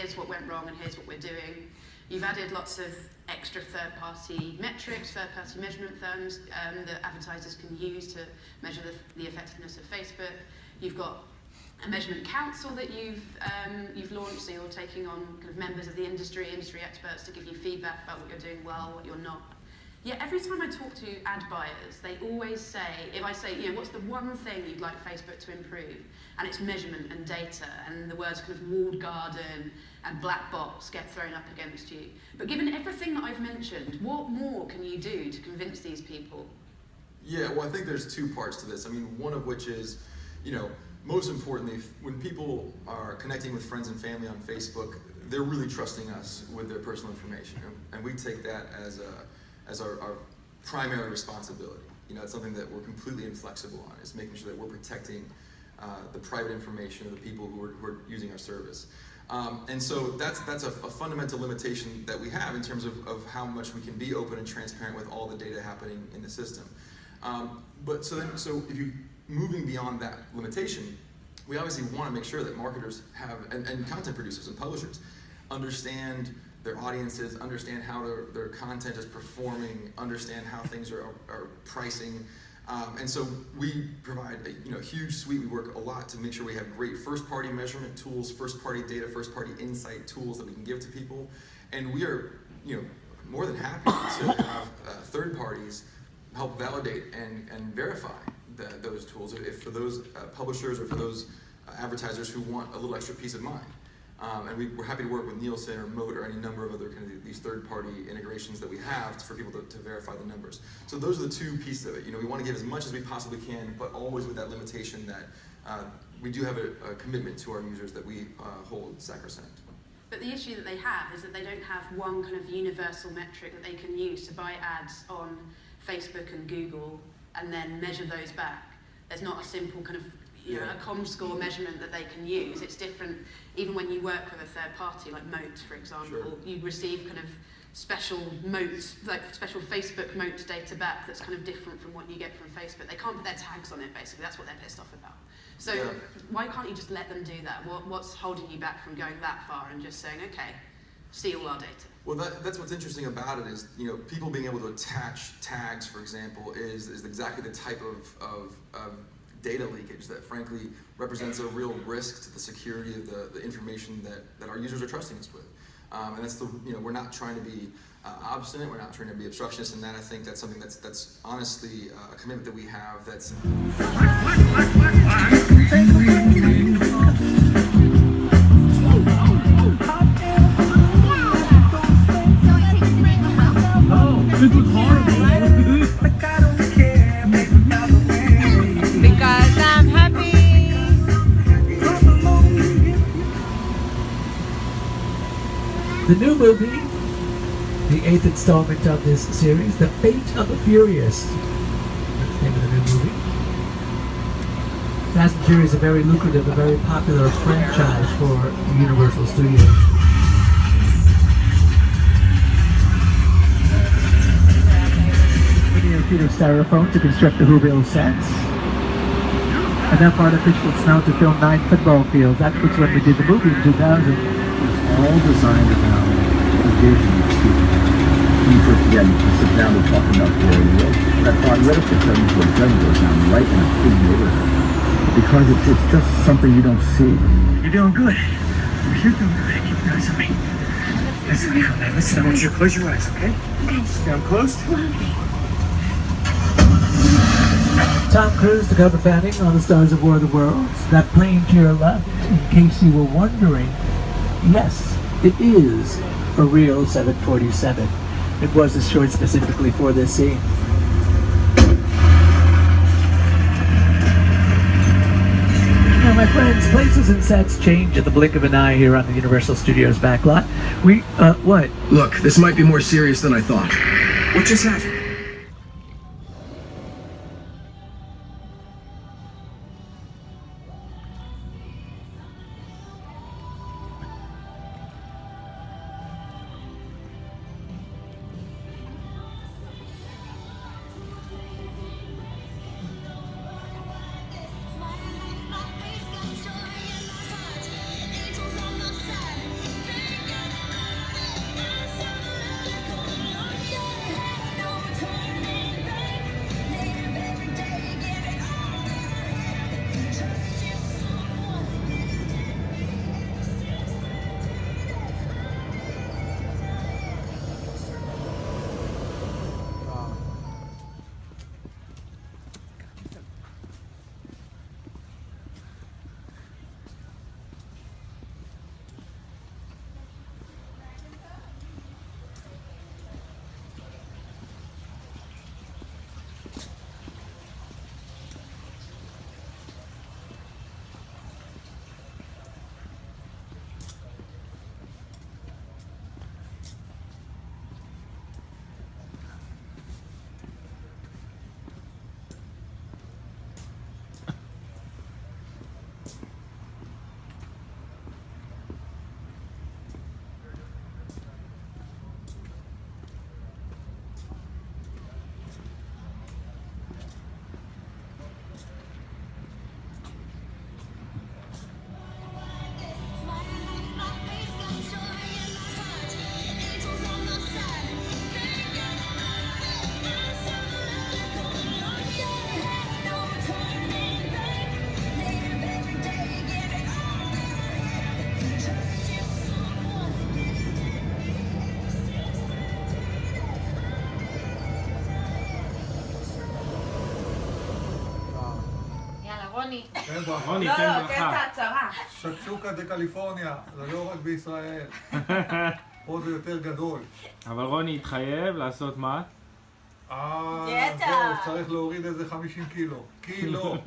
here's what went wrong and here's what we're doing. You've added lots of extra third-party metrics, third-party measurement firms that advertisers can use to measure the effectiveness of Facebook. You've got a measurement council that you've launched, so you're taking on kind of members of the industry experts to give you feedback about what you're doing well, what you're not. Yet every time I talk to ad buyers, they always say, if I say, what's the one thing you'd like Facebook to improve? And it's measurement and data, and the words kind of walled garden and black box get thrown up against you. But given everything that I've mentioned, what more can you do to convince these people? Yeah, well, I think there's two parts to this. I mean, one of which is, most importantly, when people are connecting with friends and family on Facebook, they're really trusting us with their personal information, and we take that as our primary responsibility. It's something that we're completely inflexible on, is making sure that we're protecting the private information of the people who are using our service. And so that's a fundamental limitation that we have in terms of how much we can be open and transparent with all the data happening in the system. But so if you moving beyond that limitation, we obviously want to make sure that marketers have, and content producers and publishers understand their audiences, understand how their content is performing, understand how things are pricing. And so we provide a huge suite. We work a lot to make sure we have great first-party measurement tools, first-party data, first-party insight tools that we can give to people. And we are more than happy to have third parties help validate and verify those tools, if for those publishers or for those advertisers who want a little extra peace of mind. And we're happy to work with Nielsen or Moat or any number of other kind of these third-party integrations that we have for people to verify the numbers. So those are the two pieces of it. We want to give as much as we possibly can, but always with that limitation that we do have a commitment to our users that we hold sacrosanct. But the issue that they have is that they don't have one kind of universal metric that they can use to buy ads on Facebook and Google and then measure those back. There's not a simple kind of a Comscore measurement that they can use. It's different even when you work with a third party like Moat, for example. Sure. You receive kind of special Moat, like special Facebook Moat data back that's kind of different from what you get from Facebook. They can't put their tags on it, basically. That's what they're pissed off about. So why can't you just let them do that? What's holding you back from going that far and just saying, okay, see all our data? Well, that's what's interesting about it is, people being able to attach tags, for example, is exactly the type of data leakage that frankly represents a real risk to the security of the information that our users are trusting us with. And that's we're not trying to be obstinate, we're not trying to be obstructionist, and that I think that's something that's honestly a commitment that we have that's... This was horrible. Because I'm happy. The new movie, the 8th installment of this series, The Fate of the Furious. That's the name of the new movie. Fast and Furious is a very lucrative, a very popular franchise for Universal Studios. Feet of styrofoam to construct the Whoville sets. Enough artificial snow to fill 9 football fields. That was when we did the movie in 2000. All designed around the vision of Steve. When you first began to sit down and talk about the area, I thought, what if it turns into a gun goes down right in a big neighborhood? Because it's just something you don't see. You're doing good. You're doing good. Keep your eyes on me. Listen, I want you to close your eyes, okay? Okay. I'm closed. Tom Cruise, Dakota Fanning on the stars of War of the Worlds. That plane to your left, in case you were wondering, yes, it is a real 747. It was destroyed specifically for this scene. Now, my friends, places and sets change at the blink of an eye here on the Universal Studios backlot. What? Look, this might be more serious than I thought. What just happened? רוני. תן ברכה. רוני, לא, תן לא, תן את ברכה. ההצהרה. שקשוקה דה קליפורניה, זה לא רק בישראל. פה זה יותר גדול. אבל רוני התחייב לעשות מה? דיאטה. זהו, צריך להוריד איזה 50 קילו. קילו.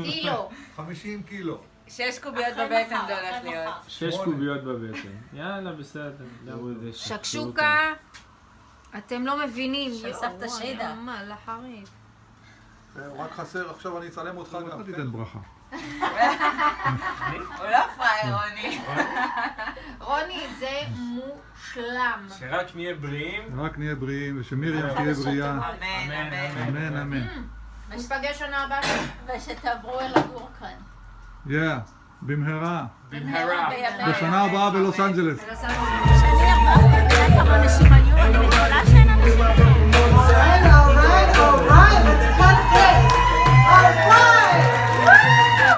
50 קילו. 6 קוביות בבטן זה הולך להיות. 6 קוביות בבטן. יאללה, בסדר. שקשוקה, אתם לא מבינים. של סבתא שידה. מה, לחריף. רק חסר, עכשיו אני אצלם אותך גם. תיתן ברכה. הוא לא פראייר, רוני. רוני, זה מושלם. שרק נהיה בריאים. רק נהיה בריאים, ושמרים תהיה בריאה. אמן, אמן. אמן, אמן. נספגש שנה הבאה. ושתעברו אל לגור כאן. במהרה. במהרה. בשנה הבאה בלוס אנג'לס. כמה אנשים היו, אני יכולה שאין אנשים. All right, let's cut